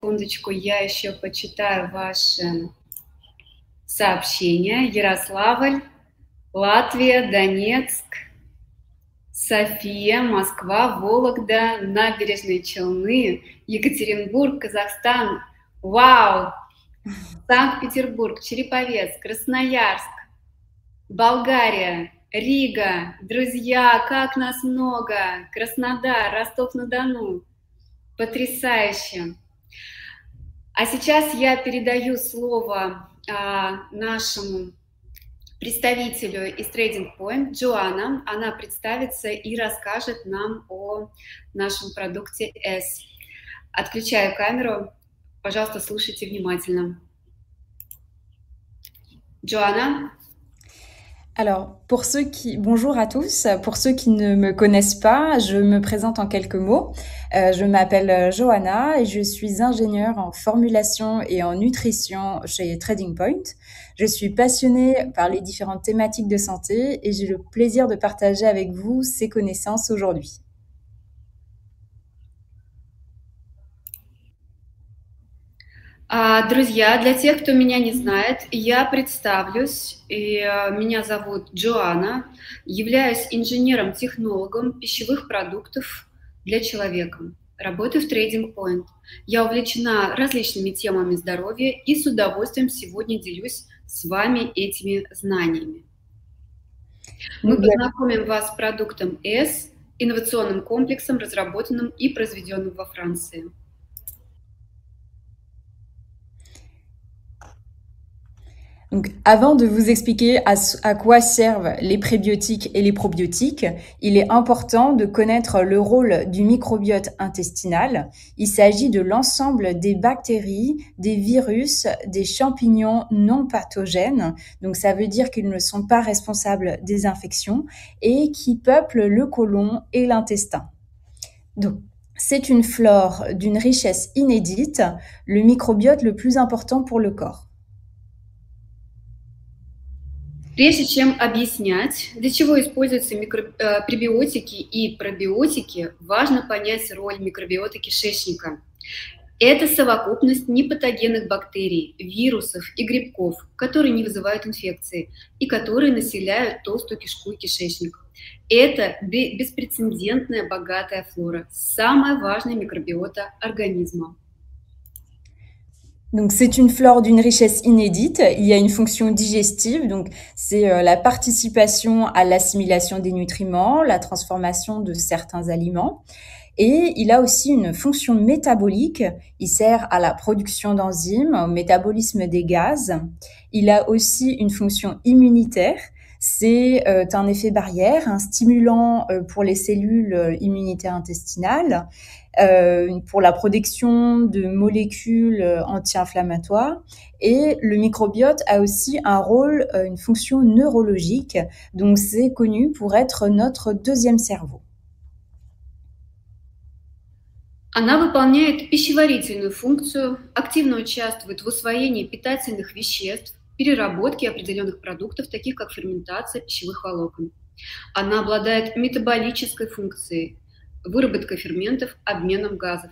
Секундочку, я еще почитаю ваши сообщения. Ярославль, Латвия, Донецк, София, Москва, Вологда, Набережные Челны, Екатеринбург, Казахстан. Вау! Санкт-Петербург, Череповец, Красноярск, Болгария, Рига. Друзья, как нас много! Краснодар, Ростов-на-Дону. Потрясающе! А сейчас я передаю слово нашему представителю из Trading Point, Джоанна. Она представится и расскажет нам о нашем продукте S. Отключаю камеру. Пожалуйста, слушайте внимательно. Joanna. Alors, bonjour à tous. Pour ceux qui ne me connaissent pas, je me présente en quelques mots. Je m'appelle Johanna et je suis ingénieure en formulation et en nutrition chez Trading Point. Je suis passionnée par les différentes thématiques de santé et j'ai le plaisir de partager avec vous ces connaissances aujourd'hui. Друзья, для тех, кто меня не знает, я представлюсь. Меня зовут Джоанна, являюсь инженером-технологом пищевых продуктов для человека. Работаю в Trading Point. Я увлечена различными темами здоровья и с удовольствием сегодня делюсь с вами этими знаниями. Мы познакомим вас с продуктом S, инновационным комплексом, разработанным и произведенным во Франции. Donc, avant de vous expliquer à quoi servent les prébiotiques et les probiotiques, il est important de connaître le rôle du microbiote intestinal. Il s'agit de l'ensemble des bactéries, des virus, des champignons non pathogènes. Donc, ça veut dire qu'ils ne sont pas responsables des infections et qui peuplent le côlon et l'intestin. Donc, c'est une flore d'une richesse inédite, le microbiote le plus important pour le corps. Прежде чем объяснять, для чего используются пребиотики и пробиотики, важно понять роль микробиота кишечника. Это совокупность непатогенных бактерий, вирусов и грибков, которые не вызывают инфекции и которые населяют толстую кишку и кишечник. Это беспрецедентная богатая флора, самая важная микробиота организма. Donc, c'est une flore d'une richesse inédite. Il y a une fonction digestive, donc c'est la participation à l'assimilation des nutriments, la transformation de certains aliments. Et il a aussi une fonction métabolique. Il sert à la production d'enzymes, au métabolisme des gaz. Il a aussi une fonction immunitaire. C'est un effet barrière, un stimulant pour les cellules immunitaires intestinales, pour la production de molécules anti-inflammatoires. Et le microbiote a aussi un rôle, une fonction neurologique. Donc, c'est connu pour être notre deuxième cerveau. Она выполняет пищеварительную функцию, активно участвует в усвоении питательных веществ, переработке определенных продуктов, таких как ферментация пищевых волокон. Она обладает метаболической функцией, выработкой ферментов, обменом газов.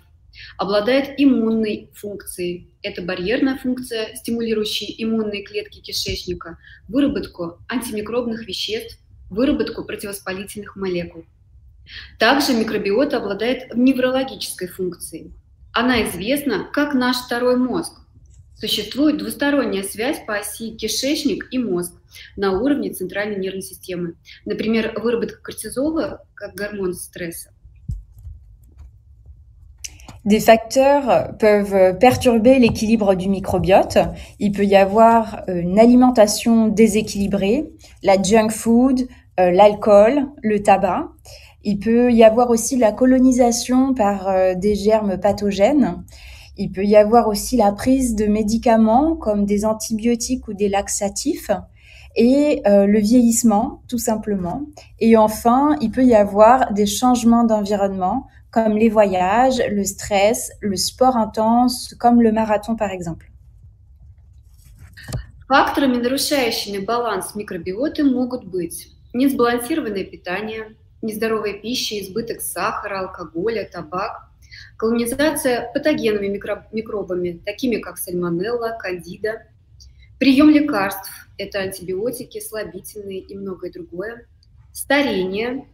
Обладает иммунной функцией. Это барьерная функция, стимулирующая иммунные клетки кишечника, выработку антимикробных веществ, выработку противовоспалительных молекул. Также микробиота обладает неврологической функцией. Она известна как наш второй мозг. Существует двусторонняя связь по оси кишечник и мозг на уровне центральной нервной системы. Например, выработка кортизола как гормон стресса. Des facteurs peuvent perturber l'équilibre du microbiote. Il peut y avoir une alimentation déséquilibrée, la junk food, l'alcool, le tabac. Il peut y avoir aussi la colonisation par des germes pathogènes. Il peut y avoir aussi la prise de médicaments comme des antibiotiques ou des laxatifs et le vieillissement, tout simplement. Et enfin, il peut y avoir des changements d'environnement comme les voyages, le stress, le sport intense, comme le marathon par exemple. Факторами, нарушающими баланс микробиоты, могут быть несбалансированное питание, нездоровая пища, избыток сахара, алкоголя, табак, колонизация патогенными микробами, такими как сальмонелла, кандида, прием лекарств, это антибиотики, слабительные и многое другое, старение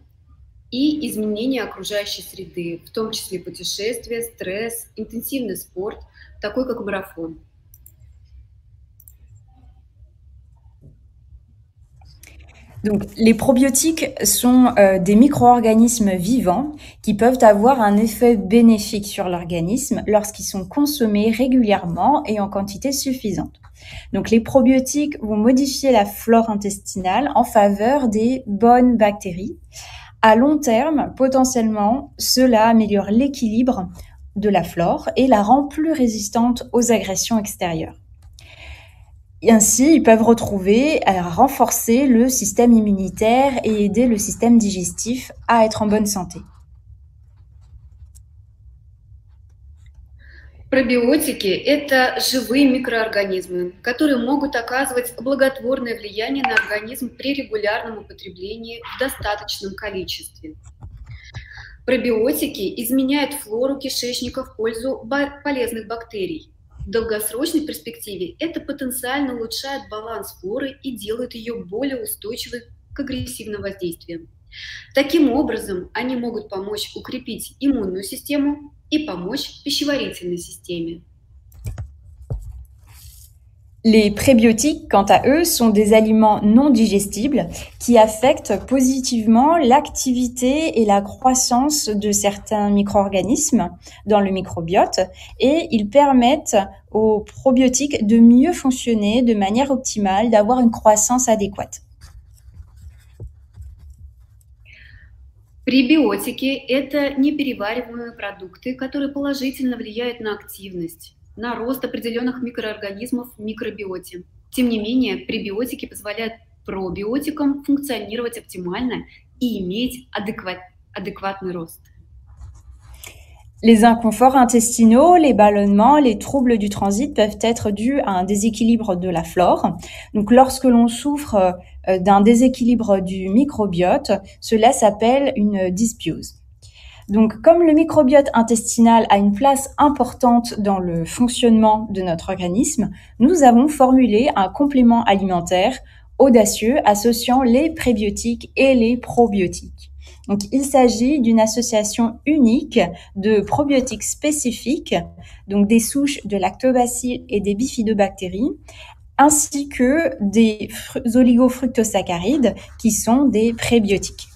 и изменение окружающей среды, в том числе путешествия, стресс, интенсивный спорт, такой как марафон. Donc, les probiotiques sont des micro-organismes vivants qui peuvent avoir un effet bénéfique sur l'organisme lorsqu'ils sont consommés régulièrement et en quantité suffisante. Donc, les probiotiques vont modifier la flore intestinale en faveur des bonnes bactéries. À long terme, potentiellement, cela améliore l'équilibre de la flore et la rend plus résistante aux agressions extérieures. Et ainsi, ils peuvent renforcer le système immunitaire et aider le système digestif à être en bonne santé. Пробиотики – это живые микроорганизмы, которые могут оказывать благотворное влияние на организм при регулярном употреблении в достаточном количестве. Пробиотики изменяют флору кишечника в пользу полезных бактерий. В долгосрочной перспективе это потенциально улучшает баланс флоры и делает ее более устойчивой к агрессивным воздействиям. Таким образом, они могут помочь укрепить иммунную систему и помочь пищеварительной системе. Les prébiotiques, quant à eux, sont des aliments non digestibles qui affectent positivement l'activité et la croissance de certains micro-organismes dans le microbiote et ils permettent aux probiotiques de mieux fonctionner de manière optimale, d'avoir une croissance adéquate. Пребиотики – это неперевариваемые продукты, которые положительно влияют на активность, на рост определенных микроорганизмов в микробиоте. Тем не менее, пребиотики позволяют пробиотикам функционировать оптимально и иметь адекватный рост. Les inconforts intestinaux, les ballonnements, les troubles du transit peuvent être dus à un déséquilibre de la flore. Donc, lorsque l'on souffre d'un déséquilibre du microbiote, cela s'appelle une dysbiose. Donc, comme le microbiote intestinal a une place importante dans le fonctionnement de notre organisme, nous avons formulé un complément alimentaire audacieux associant les prébiotiques et les probiotiques. Donc, il s'agit d'une association unique de probiotiques spécifiques, donc des souches de lactobacilles et des bifidobactéries, ainsi que des oligofructosaccharides qui sont des prébiotiques.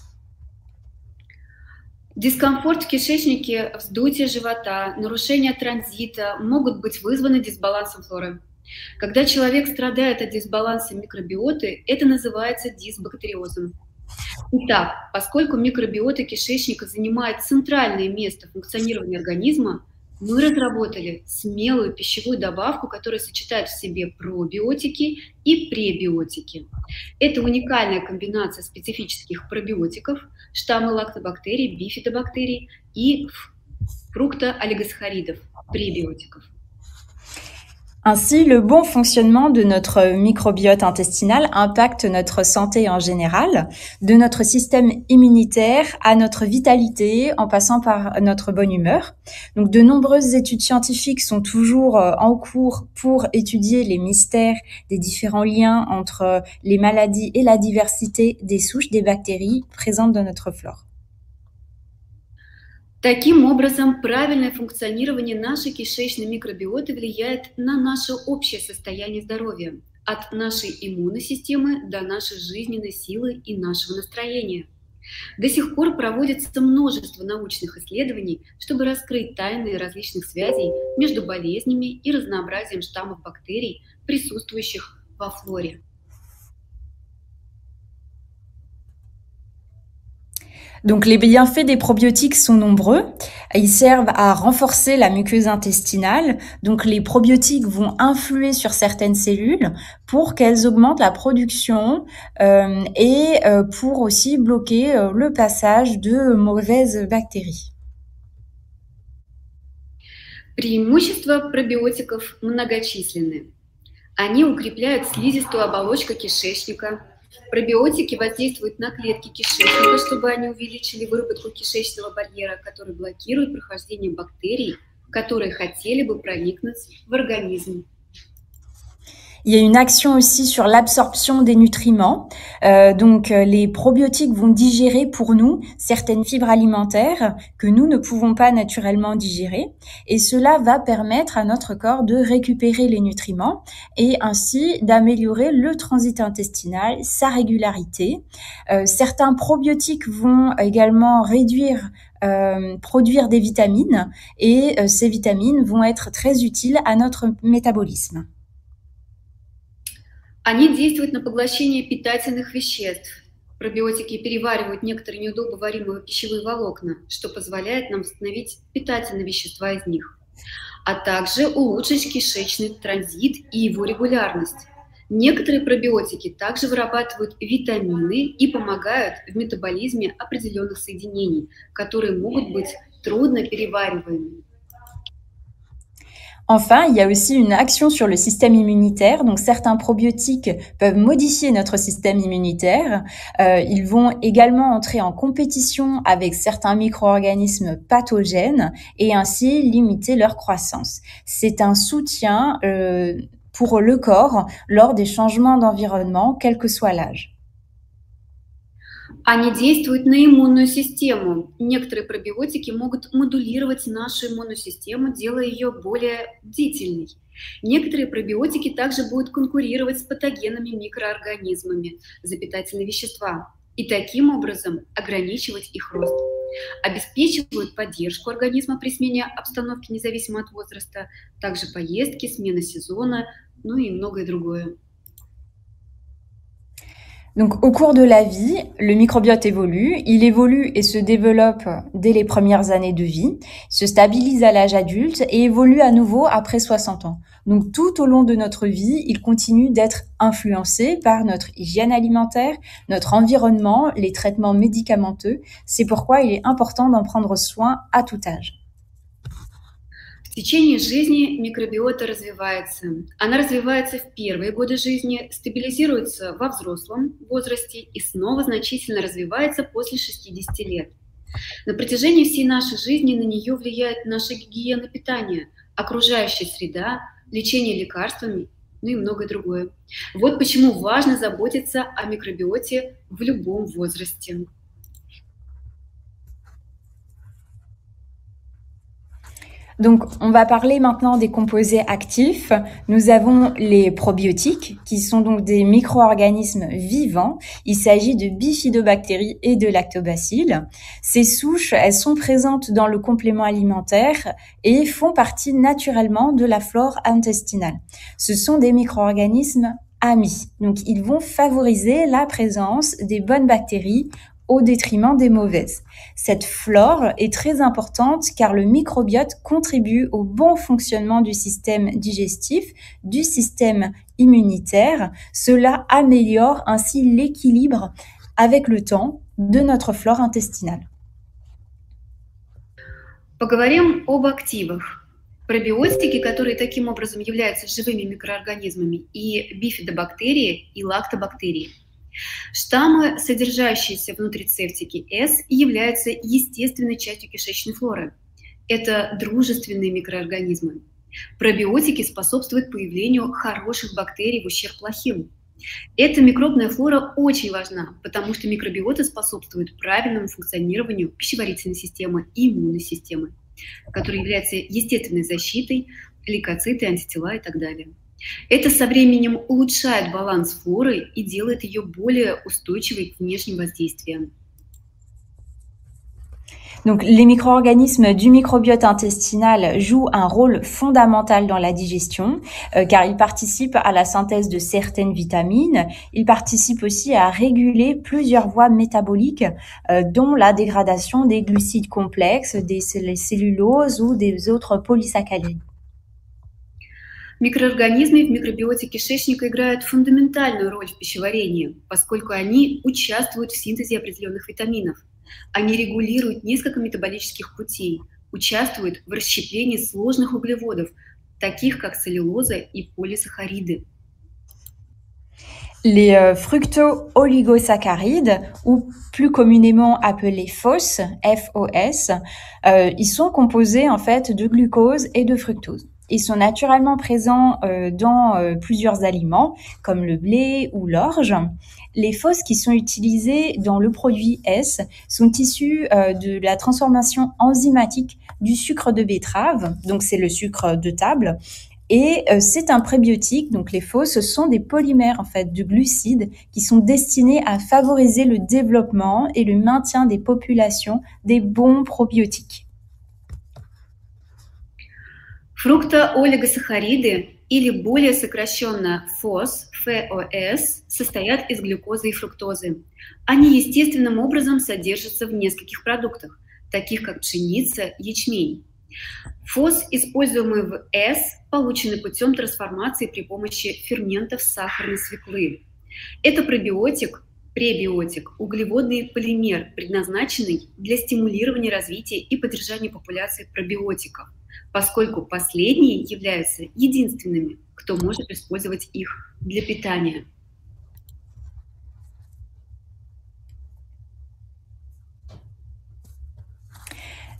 Дискомфорт в кишечнике, вздутие живота, нарушение транзита могут быть вызваны дисбалансом флоры. Когда человек страдает от дисбаланса микробиоты, это называется дисбактериозом. Итак, поскольку микробиота кишечника занимает центральное место функционирования организма, мы разработали смелую пищевую добавку, которая сочетает в себе пробиотики и пребиотики. Это уникальная комбинация специфических пробиотиков, штаммы лактобактерий, бифидобактерий и фруктоолигосахаридов, пребиотиков. Ainsi, le bon fonctionnement de notre microbiote intestinal impacte notre santé en général, de notre système immunitaire à notre vitalité, en passant par notre bonne humeur. Donc, de nombreuses études scientifiques sont toujours en cours pour étudier les mystères des différents liens entre les maladies et la diversité des souches des bactéries présentes dans notre flore. Таким образом, правильное функционирование нашей кишечной микробиоты влияет на наше общее состояние здоровья, от нашей иммунной системы до нашей жизненной силы и нашего настроения. До сих пор проводится множество научных исследований, чтобы раскрыть тайны различных связей между болезнями и разнообразием штаммов бактерий, присутствующих во флоре. Donc, les bienfaits des probiotiques sont nombreux. Ils servent à renforcer la muqueuse intestinale. Donc, les probiotiques vont influer sur certaines cellules pour qu'elles augmentent la production et pour aussi bloquer le passage de mauvaises bactéries. Преимущества пробиотиков многочисленны. Они укрепляют слизистую оболочку кишечника, Пробиотики воздействуют на клетки кишечника, чтобы они увеличили выработку кишечного барьера, который блокирует прохождение бактерий, которые хотели бы проникнуть в организм. Il y a une action aussi sur l'absorption des nutriments. Les probiotiques vont digérer pour nous certaines fibres alimentaires que nous ne pouvons pas naturellement digérer. Et cela va permettre à notre corps de récupérer les nutriments et ainsi d'améliorer le transit intestinal, sa régularité. Certains probiotiques vont également produire des vitamines et ces vitamines vont être très utiles à notre métabolisme. Они действуют на поглощение питательных веществ. Пробиотики переваривают некоторые неудобоваримые пищевые волокна, что позволяет нам восстановить питательные вещества из них, а также улучшить кишечный транзит и его регулярность. Некоторые пробиотики также вырабатывают витамины и помогают в метаболизме определенных соединений, которые могут быть трудно перевариваемыми. Enfin, il y a aussi une action sur le système immunitaire. Donc, certains probiotiques peuvent modifier notre système immunitaire. Ils vont également entrer en compétition avec certains micro-organismes pathogènes et ainsi limiter leur croissance. C'est un soutien pour le corps lors des changements d'environnement, quel que soit l'âge. Они действуют на иммунную систему. Некоторые пробиотики могут модулировать нашу иммунную систему, делая ее более бдительной. Некоторые пробиотики также будут конкурировать с патогенными микроорганизмами за питательные вещества и таким образом ограничивать их рост. Обеспечивают поддержку организма при смене обстановки независимо от возраста, также поездки, смена сезона, ну и многое другое. Donc, au cours de la vie, le microbiote évolue. Il évolue et se développe dès les premières années de vie, se stabilise à l'âge adulte et évolue à nouveau après 60 ans. Donc, tout au long de notre vie, il continue d'être influencé par notre hygiène alimentaire, notre environnement, les traitements médicamenteux. C'est pourquoi il est important d'en prendre soin à tout âge. В течение жизни микробиота развивается. Она развивается в первые годы жизни, стабилизируется во взрослом возрасте и снова значительно развивается после 60 лет. На протяжении всей нашей жизни на нее влияет наша гигиена питания, окружающая среда, лечение лекарствами, ну и многое другое. Вот почему важно заботиться о микробиоте в любом возрасте. Donc, on va parler maintenant des composés actifs. Nous avons les probiotiques, qui sont donc des micro-organismes vivants. Il s'agit de bifidobactéries et de lactobacilles. Ces souches, elles sont présentes dans le complément alimentaire et font partie naturellement de la flore intestinale. Ce sont des micro-organismes amis. Donc, ils vont favoriser la présence des bonnes bactéries au détriment des mauvaises. Cette flore est très importante car le microbiote contribue au bon fonctionnement du système digestif, du système immunitaire. Cela améliore ainsi l'équilibre avec le temps de notre flore intestinale. Поговорим об активах. Пробиотики, которые таким образом являются живыми микроорганизмами, и бифидобактерии, и лактобактерии. Штаммы, содержащиеся в нутрицептике С, являются естественной частью кишечной флоры. Это дружественные микроорганизмы. Пробиотики способствуют появлению хороших бактерий в ущерб плохим. Эта микробная флора очень важна, потому что микробиоты способствуют правильному функционированию пищеварительной системы и иммунной системы, которая является естественной защитой, лейкоциты, антитела и так далее. Это со временем улучшает баланс флоры и делает ее более устойчивой к внешним воздействиям. Donc, les micro-organismes du microbiote intestinal jouent un rôle fondamental dans la digestion, car ils participent à la synthèse de certaines vitamines. Ils participent aussi à réguler plusieurs voies métaboliques, dont la dégradation des glucides complexes, des celluloses ou des autres polysaccharides. Микроорганизмы в микробиоте кишечника играют фундаментальную роль в пищеварении, поскольку они участвуют в синтезе определенных витаминов. Они регулируют несколько метаболических путей, участвуют в расщеплении сложных углеводов, таких как целлюлоза и полисахариды. Les fructo-oligosaccharides, ou plus communément appelés FOS, F-O-S, ils sont composés en fait de glucose et de fructose. Ils sont naturellement présents dans plusieurs aliments, comme le blé ou l'orge. Les FOS qui sont utilisés dans le produit S sont issus de la transformation enzymatique du sucre de betterave, donc c'est le sucre de table, et c'est un prébiotique, donc les FOS, ce sont des polymères en fait de glucides qui sont destinés à favoriser le développement et le maintien des populations des bons probiotiques. Фруктоолигосахариды, или более сокращенно ФОС, ФОС, состоят из глюкозы и фруктозы. Они естественным образом содержатся в нескольких продуктах, таких как пшеница, ячмень. ФОС, используемый в С, полученный путем трансформации при помощи ферментов сахарной свеклы. Это пребиотик, углеводный полимер, предназначенный для стимулирования развития и поддержания популяции пробиотиков, поскольку последние являются единственными, кто может использовать их для питания.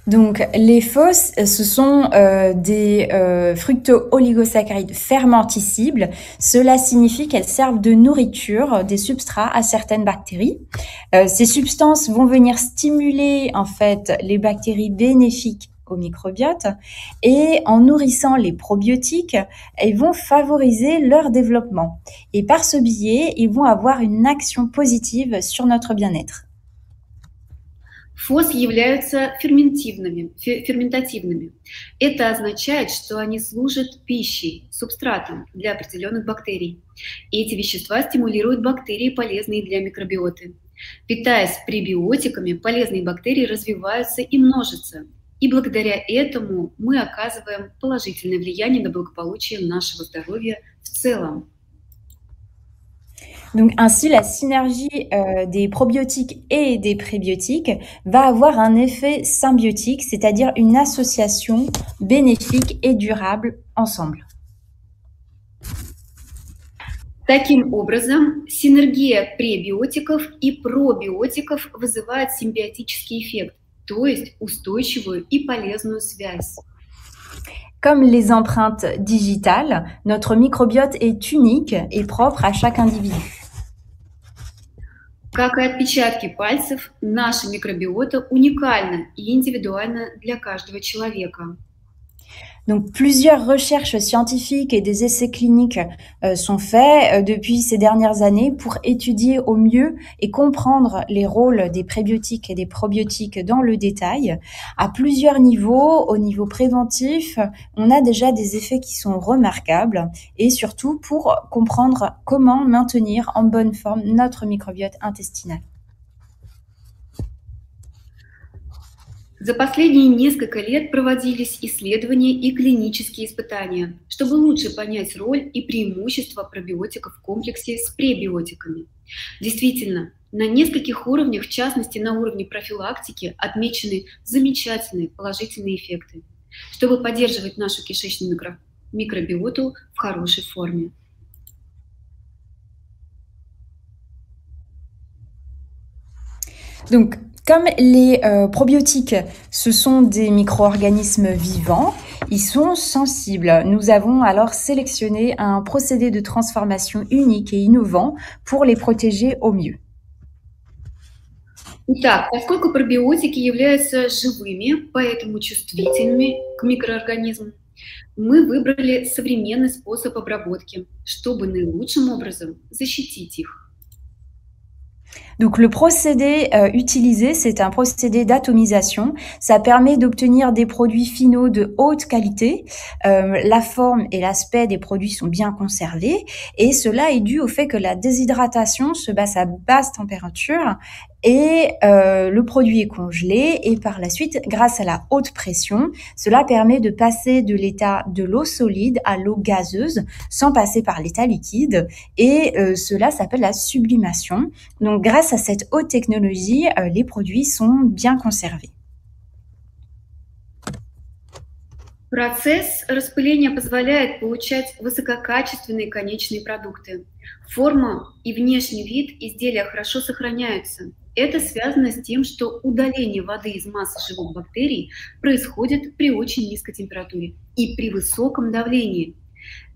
Donc, les FOS, ce sont des fructo-oligosaccharides fermenticibles. Cela signifie qu'elles servent de nourriture, des substrats à certaines bactéries. Ces substances vont venir stimuler en fait les bactéries bénéfiques au microbiote, et en nourrissant les probiotiques, ils vont favoriser leur développement. Et par ce biais, ils vont avoir une action positive sur notre bien-être. ФОС являются ферментативными. Это означает, что они служат пищей, субстратом для определенных бактерий. И эти вещества стимулируют бактерии, полезные для микробиоты. Питаясь пребиотиками, полезные бактерии развиваются и множатся. И благодаря этому мы оказываем положительное влияние на благополучие нашего здоровья в целом. Donc ainsi, la synergie des probiotiques et des prébiotiques va avoir un effet symbiotique, c'est-à-dire une association bénéfique et durable ensemble. Таким образом, синергия пребиотиков и пробиотиков вызывает симбиотический эффект, то есть устойчивую и полезную связь. Comme les empreintes digitales, notre microbiote est unique et propre à chaque individu. Как и отпечатки пальцев, наша микробиота уникальна и индивидуальна для каждого человека. Donc, plusieurs recherches scientifiques et des essais cliniques sont faits depuis ces dernières années pour étudier au mieux et comprendre les rôles des prébiotiques et des probiotiques dans le détail. À plusieurs niveaux, au niveau préventif, on a déjà des effets qui sont remarquables, et surtout pour comprendre comment maintenir en bonne forme notre microbiote intestinal. За последние несколько лет проводились исследования и клинические испытания, чтобы лучше понять роль и преимущества пробиотиков в комплексе с пребиотиками. Действительно, на нескольких уровнях, в частности на уровне профилактики, отмечены замечательные положительные эффекты, чтобы поддерживать нашу кишечную микробиоту в хорошей форме. Donc, comme les probiotiques, ce sont des micro-organismes vivants, ils sont sensibles. Nous avons alors sélectionné un procédé de transformation unique et innovant pour les protéger au mieux. Итак, поскольку пробиотики являются живыми, поэтому чувствительными к микроорганизмам, мы выбрали современный способ обработки, чтобы наилучшим образом защитить их. Donc le procédé utilisé, c'est un procédé d'atomisation. Ça permet d'obtenir des produits finaux de haute qualité. La forme et l'aspect des produits sont bien conservés, et cela est dû au fait que la déshydratation se passe à basse température et le produit est congelé, et par la suite, grâce à la haute pression, cela permet de passer de l'état de l'eau solide à l'eau gazeuse sans passer par l'état liquide, et cela s'appelle la sublimation. Donc grâce à cette haute technologie, les produits sont bien conservés. Процесс распыления позволяет получать высококачественные конечные продукты. Форма и внешний вид изделия хорошо сохраняются. Это связано с тем, что удаление воды из массы живых бактерий происходит при очень низкой температуре и при высоком давлении.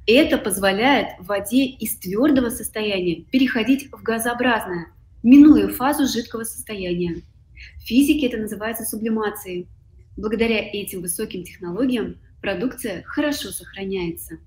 Это позволяет воде из твердого состояния переходить в газообразное, минуя фазу жидкого состояния. В физике это называется сублимацией. Благодаря этим высоким технологиям продукция хорошо сохраняется.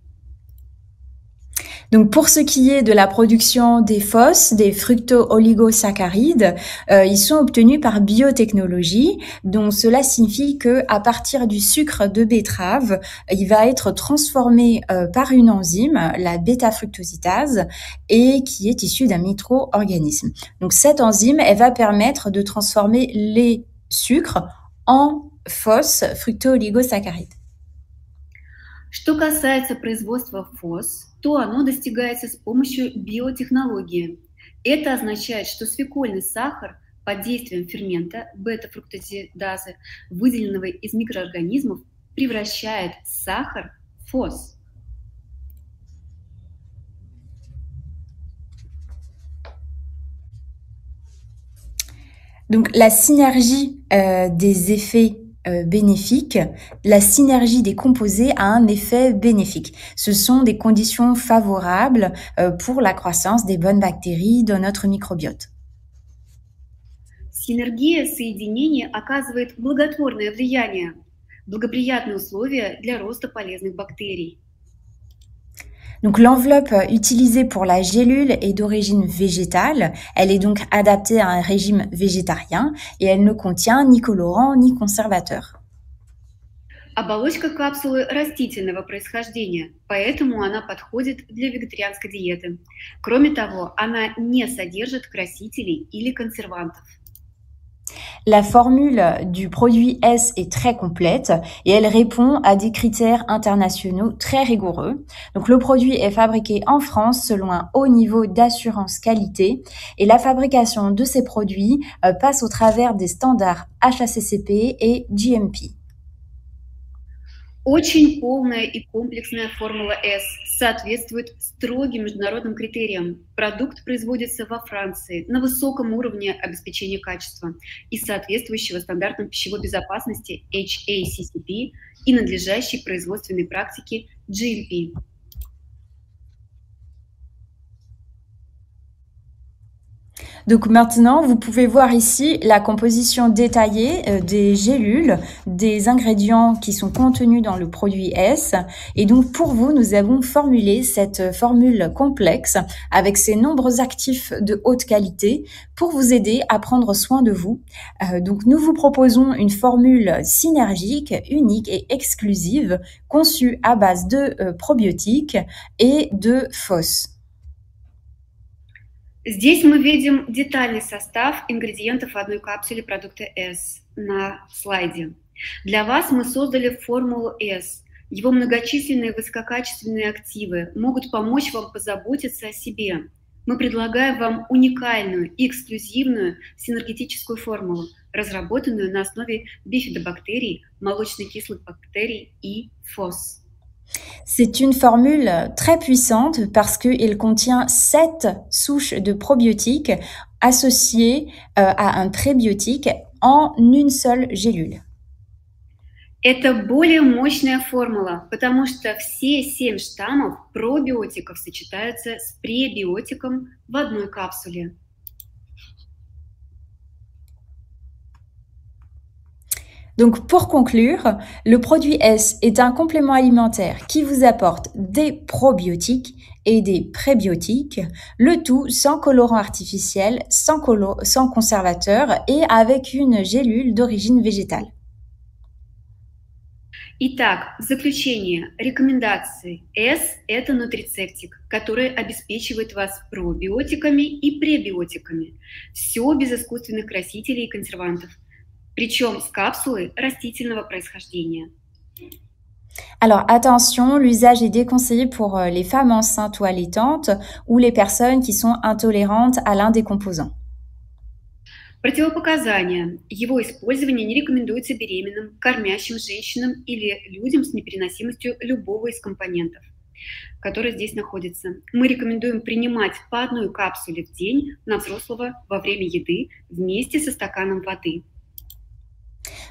Donc pour ce qui est de la production des FOS, des fructo-oligosaccharides, ils sont obtenus par biotechnologie. Donc cela signifie que à partir du sucre de betterave, il va être transformé par une enzyme, la bêta-fructositase, et qui est issue d'un micro-organisme. Donc cette enzyme, elle va permettre de transformer les sucres en FOS, fructo-oligosaccharides. Что касается производства ФОС, то оно достигается с помощью биотехнологии. Это означает, что свекольный сахар под действием фермента бета-фруктозидазы, выделенного из микроорганизмов, превращает сахар в ФОС. Donc la synergie des effets bénéfiques, la synergie des composés a un effet bénéfique. Ce sont des conditions favorables pour la croissance des bonnes bactéries dans notre microbiote. Синергия соединений оказывает благотворное влияние, благоприятные условия для роста полезных бактерий. Donc l'enveloppe utilisée pour la gélule est d'origine végétale, elle est donc adaptée à un régime végétarien et elle ne contient ni colorant ni conservateur. Оболочка капсулы растительного происхождения, поэтому она подходит для вегетарианской диеты. Кроме того, она не содержит красителей или консервантов. La formule du produit S est très complète et elle répond à des critères internationaux très rigoureux. Donc le produit est fabriqué en France selon un haut niveau d'assurance qualité et la fabrication de ces produits passe au travers des standards HACCP et GMP. Очень полная и комплексная формула S соответствует строгим международным критериям. Продукт производится во Франции на высоком уровне обеспечения качества и соответствующего стандартам пищевой безопасности HACCP и надлежащей производственной практики GMP. Donc maintenant, vous pouvez voir ici la composition détaillée des gélules, des ingrédients qui sont contenus dans le produit S. Et donc pour vous, nous avons formulé cette formule complexe avec ses nombreux actifs de haute qualité pour vous aider à prendre soin de vous. Donc nous vous proposons une formule synergique, unique et exclusive conçue à base de probiotiques et de FOS. Здесь мы видим детальный состав ингредиентов в одной капсуле продукта S на слайде. Для вас мы создали формулу S. Его многочисленные высококачественные активы могут помочь вам позаботиться о себе. Мы предлагаем вам уникальную и эксклюзивную синергетическую формулу, разработанную на основе бифидобактерий, молочно-кислых бактерий и ФОС. C'est une formule très puissante parce qu'elle contient 7 souches de probiotiques associées à un prébiotique en une seule gélule. Это более мощная формула, потому что все 7 штаммов пробиотиков сочетаются с пребиотиком в одной капсуле. Donc pour conclure, le produit S est un complément alimentaire qui vous apporte des probiotiques et des prébiotiques, le tout sans colorant artificiel, sans conservateur et avec une gélule d'origine végétale. Итак, в заключение, рекомендации. S – это нутрицептик, который обеспечивает вас пробиотиками и пребиотиками. Все без искусственных красителей и консервантов. Причем с капсулой растительного происхождения. Alors attention, l'usage est déconseillé pour les femmes enceintes ou allaitantes ou les personnes qui sont intolérantes à l'un des composants. Противопоказания. Его использование не рекомендуется беременным, кормящим женщинам или людям с непереносимостью любого из компонентов, который здесь находится. Мы рекомендуем принимать по одной капсуле в день на взрослого во время еды вместе со стаканом воды.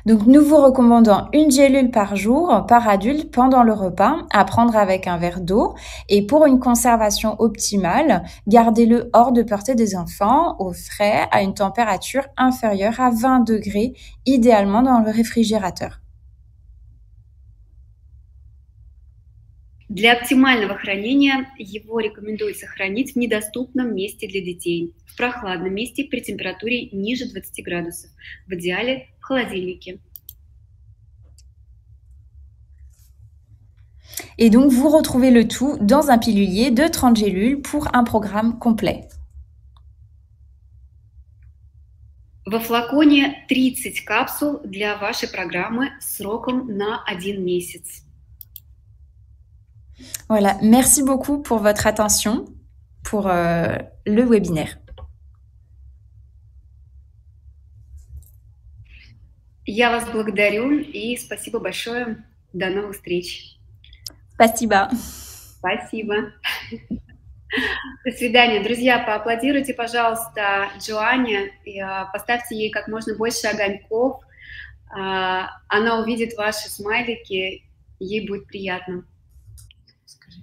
Donc, nous vous recommandons une gélule par jour par adulte pendant le repas à prendre avec un verre d'eau. Et pour une conservation optimale, gardez-le hors de portée des enfants, au frais, à une température inférieure à 20 degrés, idéalement dans le réfrigérateur. Для оптимального хранения его рекомендуется хранить в недоступном месте для детей, в прохладном месте при температуре ниже 20 градусов, в идеале в холодильнике. Et donc, vous retrouvez le tout dans un pilulier de 30 gélules pour un programme complet. Во флаконе 30 капсул для вашей программы сроком на 1 месяц. Voilà, merci beaucoup pour votre attention pour le webinaire. Я вас благодарю и спасибо большое. До новых встреч. Спасибо. Спасибо. До свидания. Друзья, поаплодируйте, пожалуйста, Джоанне, и поставьте ей как можно больше огоньков. Она увидит ваши смайлики, ей будет приятно. Скажи,